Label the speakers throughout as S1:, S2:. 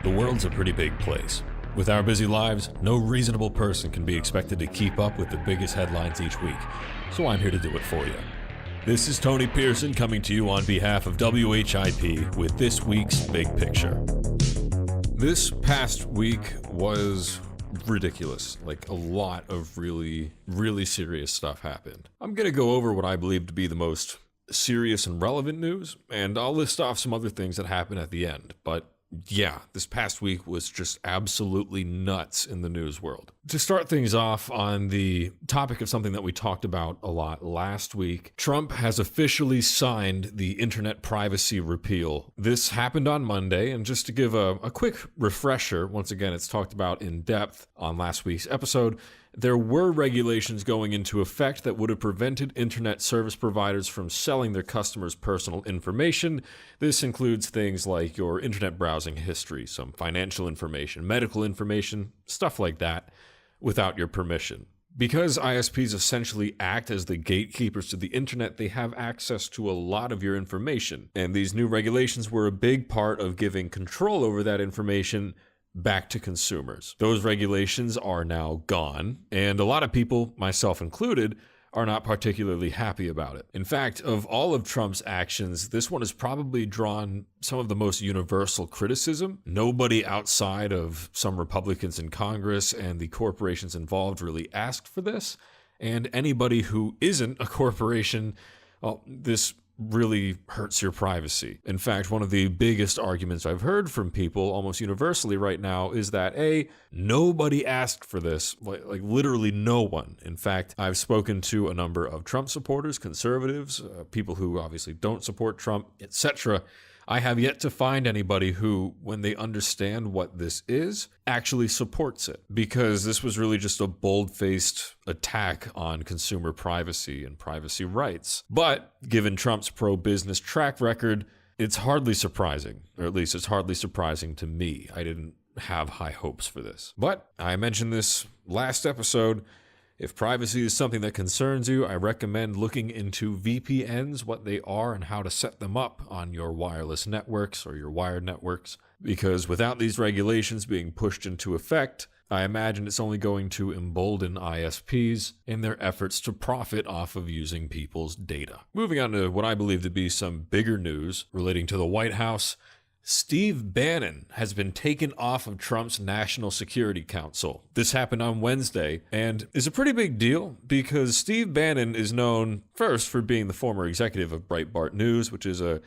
S1: The world's a pretty big place. With our busy lives, no reasonable person can be expected to keep up with the biggest headlines each week, so I'm here to do it for you. This is Tony Pearson coming to you on behalf of WHIP with this week's Big Picture. This past week was ridiculous. Like, a lot of really serious stuff happened. I'm gonna go over what I believe to be the most serious and relevant news, and I'll list off some other things that happened at the end, but yeah, this past week was just absolutely nuts in the news world. To start things off on the topic of something that we talked about a lot last week, Trump has officially signed the internet privacy repeal. This happened on Monday, and just to give a quick refresher, once again, it's talked about in depth on last week's episode. There were regulations going into effect that would have prevented internet service providers from selling their customers' personal information. This includes things like your internet browsing history, some financial information, medical information, stuff like that, without your permission. Because ISPs essentially act as the gatekeepers to the internet, they have access to a lot of your information. And these new regulations were a big part of giving control over that information back to consumers. Those regulations are now gone, and a lot of people, myself included, are not particularly happy about it. In fact, of all of Trump's actions, this one has probably drawn some of the most universal criticism. Nobody outside of some Republicans in Congress and the corporations involved really asked for this, and anybody who isn't a corporation, well, this really hurts your privacy. In fact, one of the biggest arguments I've heard from people almost universally right now is that nobody asked for this, like literally no one. In fact, I've spoken to a number of Trump supporters, conservatives, people who obviously don't support Trump, etc. I have yet to find anybody who, when they understand what this is, actually supports it, because this was really just a bold-faced attack on consumer privacy and privacy rights. But given Trump's pro-business track record, it's hardly surprising, or at least it's hardly surprising to me. I didn't have high hopes for this. But I mentioned this last episode. If privacy is something that concerns you, I recommend looking into VPNs, what they are and how to set them up on your wireless networks or your wired networks. Because without these regulations being pushed into effect, I imagine it's only going to embolden ISPs in their efforts to profit off of using people's data. Moving on to what I believe to be some bigger news relating to the White House. Steve Bannon has been taken off of Trump's National Security Council. This happened on Wednesday and is a pretty big deal because Steve Bannon is known first for being the former executive of Breitbart News, which is a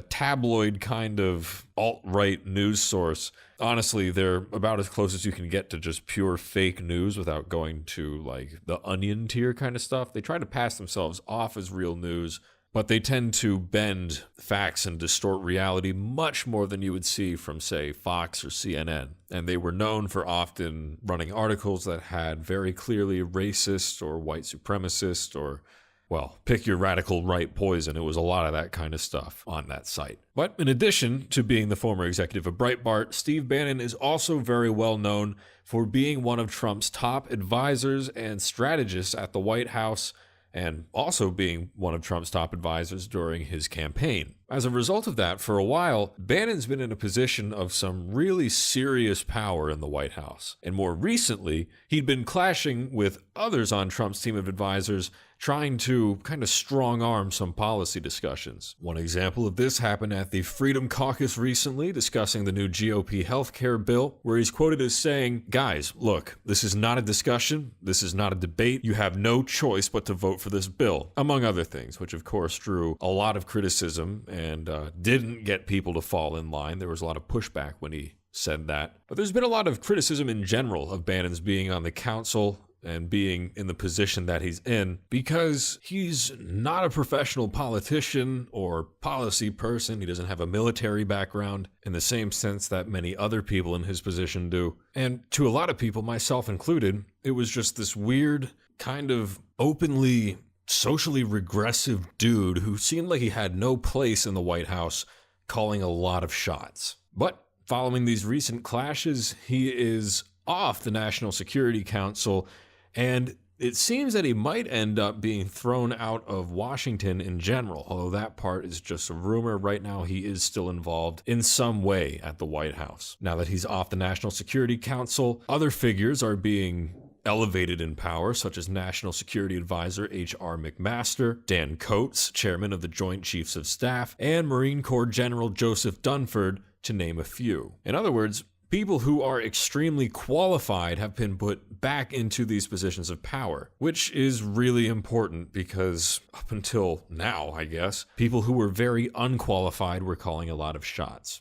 S1: tabloid kind of alt-right news source. Honestly, they're about as close as you can get to just pure fake news without going to like the Onion tier kind of stuff. They try to pass themselves off as real news, but they tend to bend facts and distort reality much more than you would see from, say, Fox or CNN. And they were known for often running articles that had very clearly racist or white supremacist or, well, pick your radical right poison. It was a lot of that kind of stuff on that site. But in addition to being the former executive of Breitbart, Steve Bannon is also very well known for being one of Trump's top advisors and strategists at the White House, and also being one of Trump's top advisors during his campaign. As a result of that, for a while, Bannon's been in a position of some really serious power in the White House. And more recently, he'd been clashing with others on Trump's team of advisors, trying to kind of strong-arm some policy discussions. One example of this happened at the Freedom Caucus recently, discussing the new GOP healthcare bill, where he's quoted as saying, "Guys, look, this is not a discussion, this is not a debate, you have no choice but to vote for this bill," among other things, which of course drew a lot of criticism and didn't get people to fall in line. There was a lot of pushback when he said that. But there's been a lot of criticism in general of Bannon's being on the council and being in the position that he's in, because he's not a professional politician or policy person. He doesn't have a military background in the same sense that many other people in his position do. And to a lot of people, myself included, it was just this weird kind of openly socially regressive dude who seemed like he had no place in the White House, calling a lot of shots. But following these recent clashes, he is off the National Security Council, and It seems that he might end up being thrown out of Washington in general, although that part is just a rumor. Right now, he is still involved in some way at the White House. Now that he's off the National Security Council, other figures are being elevated in power, such as National Security Advisor H.R. McMaster, Dan Coats, chairman of the Joint Chiefs of Staff, and Marine Corps General Joseph Dunford, to name a few. In other words, people who are extremely qualified have been put back into these positions of power, which is really important because up until now, I guess, people who were very unqualified were calling a lot of shots.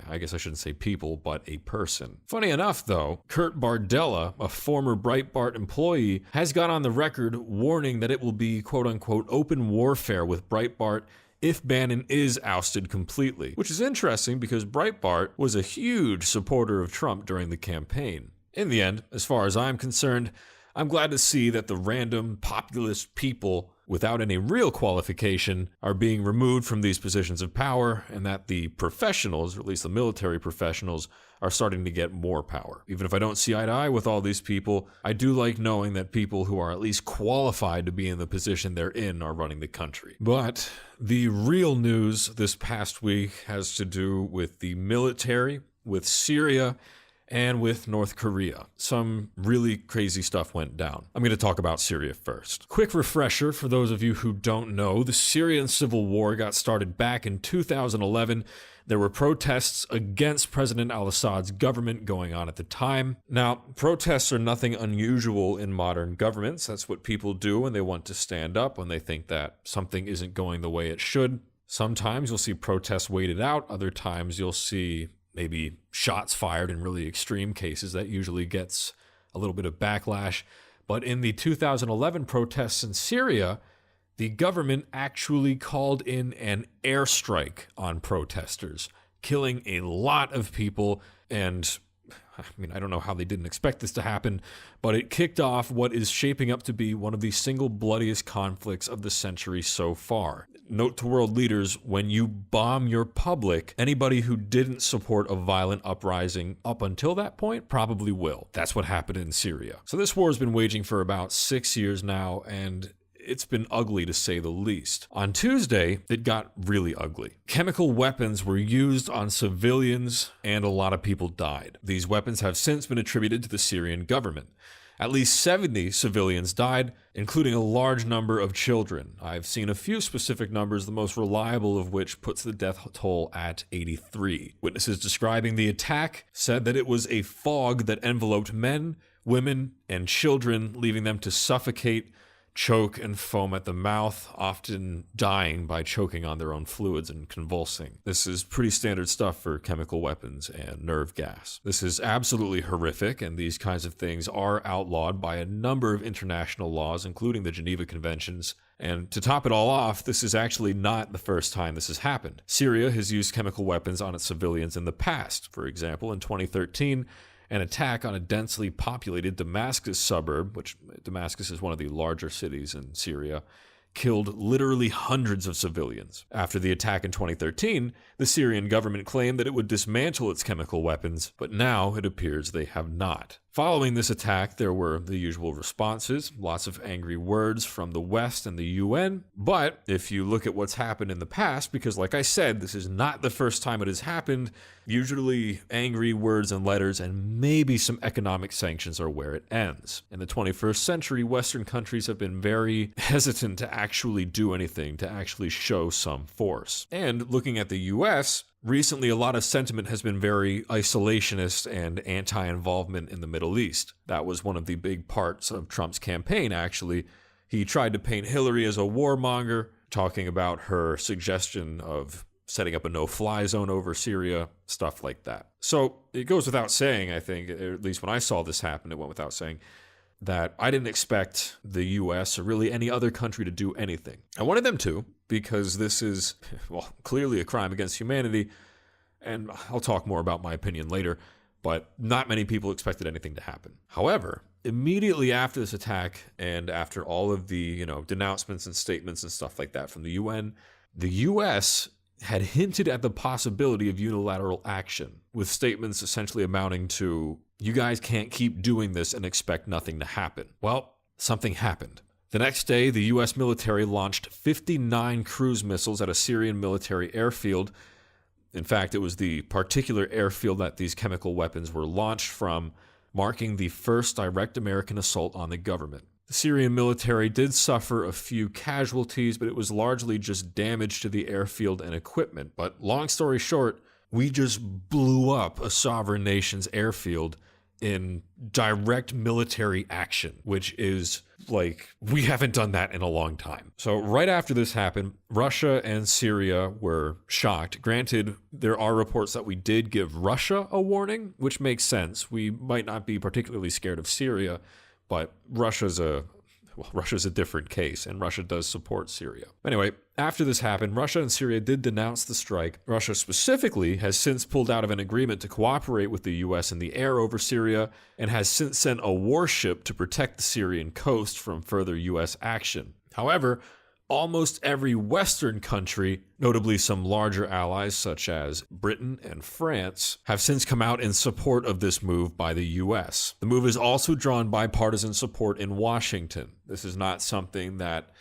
S1: I guess I shouldn't say people, but a person. Funny enough, though, Kurt Bardella, a former Breitbart employee, has got on the record warning that it will be quote-unquote open warfare with Breitbart if Bannon is ousted completely, which is interesting because Breitbart was a huge supporter of Trump during the campaign. In the end, as far as I'm concerned, I'm glad to see that the random populist people without any real qualification are being removed from these positions of power, and that the professionals, or at least the military professionals, are starting to get more power. Even if I don't see eye to eye with all these people, I do like knowing that people who are at least qualified to be in the position they're in are running the country. But the real news this past week has to do with the military, with Syria, and with North Korea. Some really crazy stuff went down. I'm going to talk about Syria first. Quick refresher for those of you who don't know, the Syrian civil war got started back in 2011. There were protests against President al-Assad's government going on at the time. Now, protests are nothing unusual in modern governments. That's what people do when they want to stand up, when they think that something isn't going the way it should. Sometimes you'll see protests waited out. Other times you'll see maybe shots fired in really extreme cases. That usually gets a little bit of backlash. But in the 2011 protests in Syria, the government actually called in an airstrike on protesters, killing a lot of people. And I mean, I don't know how they didn't expect this to happen, but it kicked off what is shaping up to be one of the single bloodiest conflicts of the century so far. Note to world leaders, when you bomb your public, anybody who didn't support a violent uprising up until that point probably will. That's what happened in Syria. So this war has been waging for about 6 years now, and it's been ugly to say the least. On Tuesday, it got really ugly. Chemical weapons were used on civilians, and a lot of people died. These weapons have since been attributed to the Syrian government. At least 70 civilians died, including a large number of children. I've seen a few specific numbers, the most reliable of which puts the death toll at 83. Witnesses describing the attack said that it was a fog that enveloped men, women, and children, leaving them to suffocate, choke, and foam at the mouth, often dying by choking on their own fluids and convulsing. This is pretty standard stuff for chemical weapons and nerve gas. This is absolutely horrific, and these kinds of things are outlawed by a number of international laws, including the Geneva Conventions. And to top it all off, this is actually not the first time this has happened. Syria has used chemical weapons on its civilians in the past. For example, in 2013, an attack on a densely populated Damascus suburb, which Damascus is one of the larger cities in Syria, killed literally hundreds of civilians. After the attack in 2013, the Syrian government claimed that it would dismantle its chemical weapons, but now it appears they have not. Following this attack, there were the usual responses, lots of angry words from the West and the UN. But if you look at what's happened in the past, because like I said, this is not the first time it has happened, usually angry words and letters and maybe some economic sanctions are where it ends. In the 21st century, Western countries have been very hesitant to actually do anything, to actually show some force. And looking at the US, recently, a lot of sentiment has been very isolationist and anti-involvement in the Middle East. That was one of the big parts of Trump's campaign, actually. He tried to paint Hillary as a warmonger, talking about her suggestion of setting up a no-fly zone over Syria, stuff like that. So it goes without saying, I think, or at least when I saw this happen, it went without saying, that I didn't expect the US or really any other country to do anything. I wanted them to, because this is, well, clearly a crime against humanity, and I'll talk more about my opinion later, but not many people expected anything to happen. However, immediately after this attack and after all of the, denouncements and statements and stuff like that from the UN, the US had hinted at the possibility of unilateral action, with statements essentially amounting to, you guys can't keep doing this and expect nothing to happen. Well, something happened. The next day, the U.S. military launched 59 cruise missiles at a Syrian military airfield. In fact, it was the particular airfield that these chemical weapons were launched from, marking the first direct American assault on the government. The Syrian military did suffer a few casualties, but it was largely just damage to the airfield and equipment. But long story short, we just blew up a sovereign nation's airfield in direct military action, which is like, we haven't done that in a long time. So right after this happened, Russia and Syria were shocked. Granted, there are reports that we did give Russia a warning, which makes sense. We might not be particularly scared of Syria, but Russia's a different case, and Russia does support Syria. Anyway, after this happened, Russia and Syria did denounce the strike. Russia specifically has since pulled out of an agreement to cooperate with the U.S. in the air over Syria, and has since sent a warship to protect the Syrian coast from further U.S. action. However, almost every Western country, notably some larger allies such as Britain and France, have since come out in support of this move by the U.S. The move has also drawn bipartisan support in Washington. This is not something that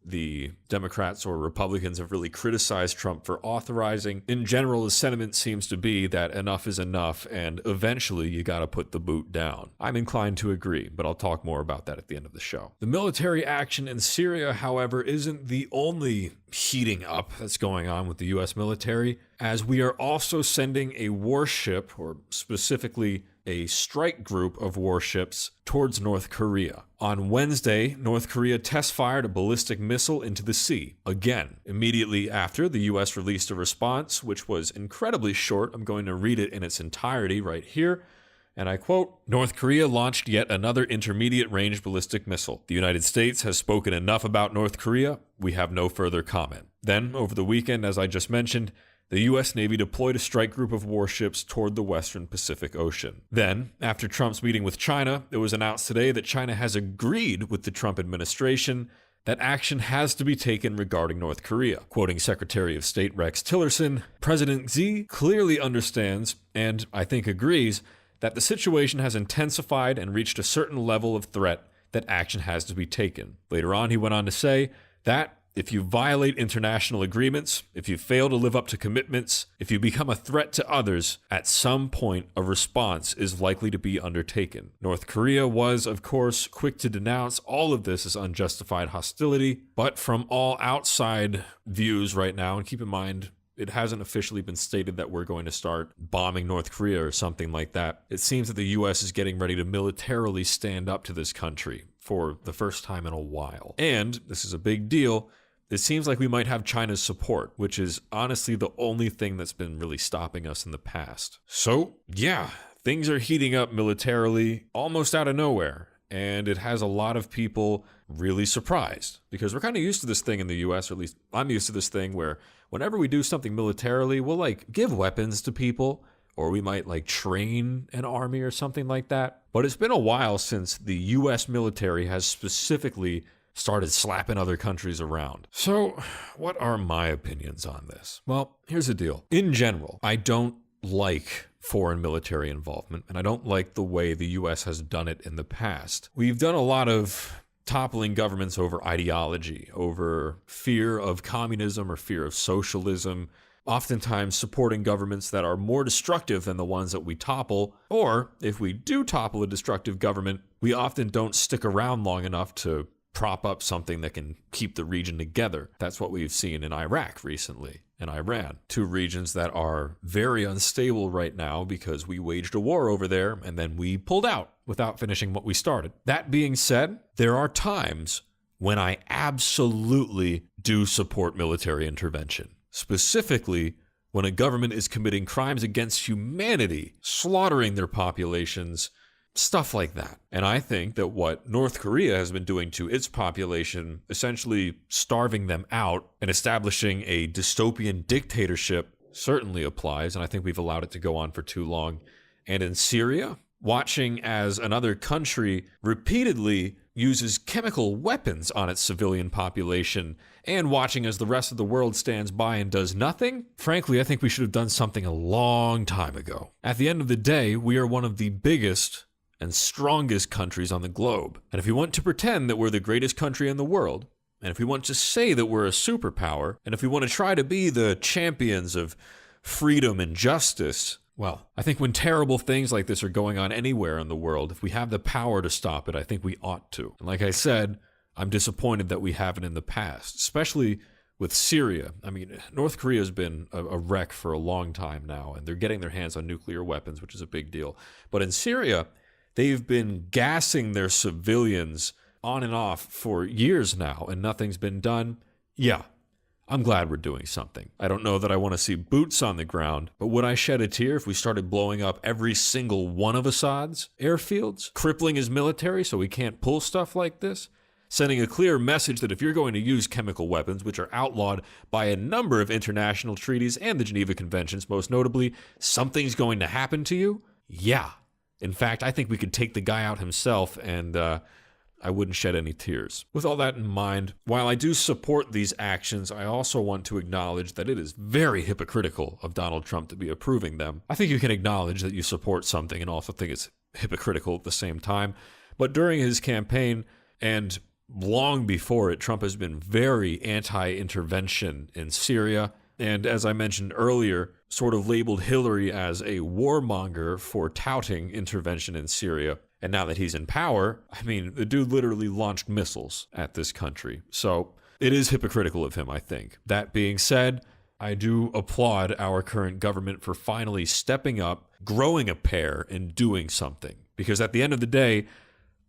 S1: the Democrats or Republicans have really criticized Trump for authorizing. In general, the sentiment seems to be that enough is enough, and eventually you gotta put the boot down. I'm inclined to agree, but I'll talk more about that at the end of the show. The military action in Syria, however, isn't the only heating up that's going on with the U.S. military, as we are also sending a warship, or specifically a strike group of warships, towards North Korea. On Wednesday, North Korea test-fired a ballistic missile into the sea. Again, immediately after, the U.S. released a response, which was incredibly short. I'm going to read it in its entirety right here. And I quote, "North Korea launched yet another intermediate-range ballistic missile. The United States has spoken enough about North Korea. We have no further comment." Then, over the weekend, as I just mentioned, the U.S. Navy deployed a strike group of warships toward the western Pacific Ocean. Then, after Trump's meeting with China, it was announced today that China has agreed with the Trump administration that action has to be taken regarding North Korea. Quoting Secretary of State Rex Tillerson, "President Xi clearly understands, and I think agrees, that the situation has intensified and reached a certain level of threat that action has to be taken." Later on, he went on to say that if you violate international agreements, if you fail to live up to commitments, if you become a threat to others, at some point a response is likely to be undertaken. North Korea was, of course, quick to denounce all of this as unjustified hostility, but from all outside views right now, and keep in mind, it hasn't officially been stated that we're going to start bombing North Korea or something like that. It seems that the U.S. is getting ready to militarily stand up to this country for the first time in a while. And, this is a big deal, it seems like we might have China's support, which is honestly the only thing that's been really stopping us in the past. So, yeah, things are heating up militarily almost out of nowhere. And it has a lot of people really surprised, because we're kind of used to this thing in the US, or at least I'm used to this thing where whenever we do something militarily, we'll like give weapons to people, or we might like train an army or something like that. But it's been a while since the US military has specifically started slapping other countries around. So, what are my opinions on this? Well, here's the deal. In general, I don't like foreign military involvement, and I don't like the way the U.S. has done it in the past. We've done a lot of toppling governments over ideology, over fear of communism or fear of socialism, oftentimes supporting governments that are more destructive than the ones that we topple, or if we do topple a destructive government, we often don't stick around long enough to prop up something that can keep the region together. That's what we've seen in Iraq recently and Iran, two regions that are very unstable right now because we waged a war over there and then we pulled out without finishing what we started. That being said, there are times when I absolutely do support military intervention, specifically when a government is committing crimes against humanity, slaughtering their populations, stuff like that. And I think that what North Korea has been doing to its population, essentially starving them out and establishing a dystopian dictatorship, certainly applies, and I think we've allowed it to go on for too long. And in Syria, watching as another country repeatedly uses chemical weapons on its civilian population, and watching as the rest of the world stands by and does nothing, frankly, I think we should have done something a long time ago. At the end of the day, we are one of the biggest and strongest countries on the globe. And if we want to pretend that we're the greatest country in the world, and if we want to say that we're a superpower, and if we want to try to be the champions of freedom and justice, well, I think when terrible things like this are going on anywhere in the world, if we have the power to stop it, I think we ought to. And like I said, I'm disappointed that we haven't in the past, especially with Syria. I mean, North Korea has been a wreck for a long time now, and they're getting their hands on nuclear weapons, which is a big deal. But in Syria, they've been gassing their civilians on and off for years now, and nothing's been done. Yeah, I'm glad we're doing something. I don't know that I want to see boots on the ground, but would I shed a tear if we started blowing up every single one of Assad's airfields, crippling his military so he can't pull stuff like this? Sending a clear message that if you're going to use chemical weapons, which are outlawed by a number of international treaties and the Geneva Conventions, most notably, something's going to happen to you? Yeah. In fact, I think we could take the guy out himself, and I wouldn't shed any tears. With all that in mind, while I do support these actions, I also want to acknowledge that it is very hypocritical of Donald Trump to be approving them. I think you can acknowledge that you support something and also think it's hypocritical at the same time. But during his campaign, and long before it, Trump has been very anti-intervention in Syria. And as I mentioned earlier, sort of labeled Hillary as a warmonger for touting intervention in Syria. And now that he's in power, I mean, the dude literally launched missiles at this country. So it is hypocritical of him, I think. That being said, I do applaud our current government for finally stepping up, growing a pair, and doing something. Because at the end of the day,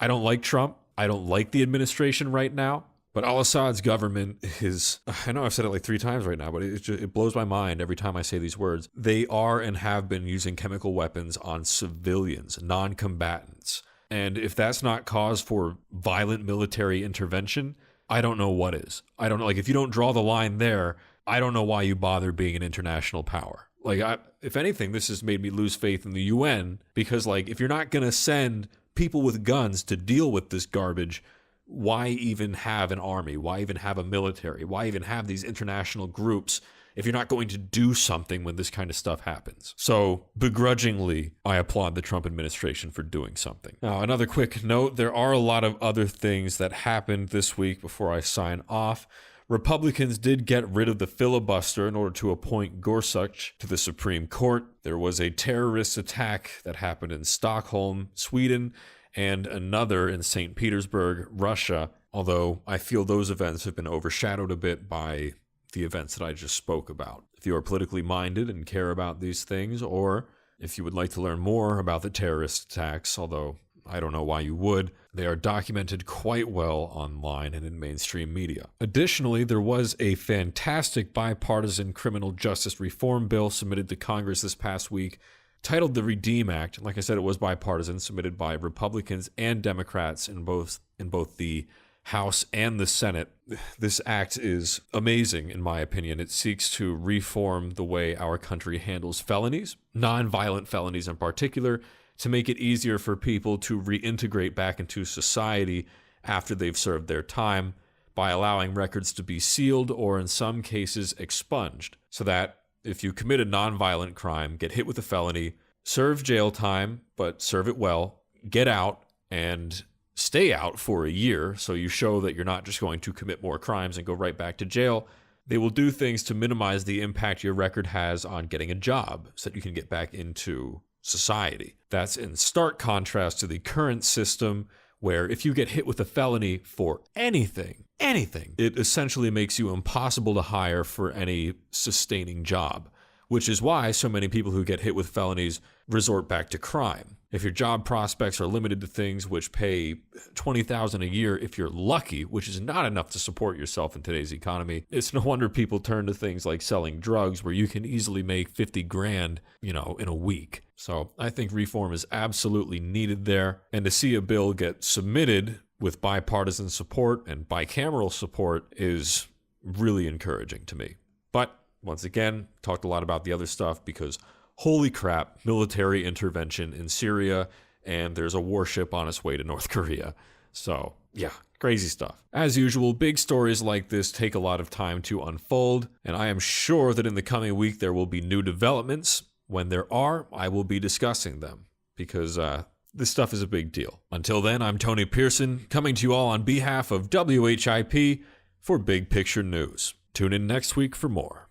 S1: I don't like Trump. I don't like the administration right now, but al-Assad's government is, I know I've said it like 3 times right now, but it blows my mind every time I say these words. They are and have been using chemical weapons on civilians, non-combatants. And if that's not cause for violent military intervention, I don't know what is. I don't know, like, if you don't draw the line there, I don't know why you bother being an international power. Like, if anything, this has made me lose faith in the UN, because, like, if you're not going to send people with guns to deal with this garbage, why even have an army? Why even have a military? Why even have these international groups if you're not going to do something when this kind of stuff happens? So begrudgingly, I applaud the Trump administration for doing something. Now, another quick note, there are a lot of other things that happened this week before I sign off. Republicans did get rid of the filibuster in order to appoint Gorsuch to the Supreme Court. There was a terrorist attack that happened in Stockholm, Sweden, and another in St. Petersburg, Russia, although I feel those events have been overshadowed a bit by the events that I just spoke about. If you are politically minded and care about these things, or if you would like to learn more about the terrorist attacks, although I don't know why you would, they are documented quite well online and in mainstream media. Additionally, there was a fantastic bipartisan criminal justice reform bill submitted to Congress this past week, titled the Redeem Act. Like I said, it was bipartisan, submitted by Republicans and Democrats in both the House and the Senate. This act is amazing, in my opinion. It seeks to reform the way our country handles felonies, nonviolent felonies in particular, to make it easier for people to reintegrate back into society after they've served their time by allowing records to be sealed or in some cases expunged, so that if you commit a nonviolent crime, get hit with a felony, serve jail time, but serve it well, get out and stay out for a year so you show that you're not just going to commit more crimes and go right back to jail, they will do things to minimize the impact your record has on getting a job so that you can get back into society. That's in stark contrast to the current system where if you get hit with a felony for anything, it essentially makes you impossible to hire for any sustaining job, which is why so many people who get hit with felonies resort back to crime. If your job prospects are limited to things which pay $20,000 a year if you're lucky, which is not enough to support yourself in today's economy, it's no wonder people turn to things like selling drugs where you can easily make 50 grand, in a week. So I think reform is absolutely needed there. And to see a bill get submitted with bipartisan support and bicameral support is really encouraging to me. But once again, talked a lot about the other stuff because holy crap, military intervention in Syria, and there's a warship on its way to North Korea. So, yeah, crazy stuff. As usual, big stories like this take a lot of time to unfold, and I am sure that in the coming week there will be new developments. When there are, I will be discussing them, because This stuff is a big deal. Until then, I'm Tony Pearson, coming to you all on behalf of WHIP for Big Picture News. Tune in next week for more.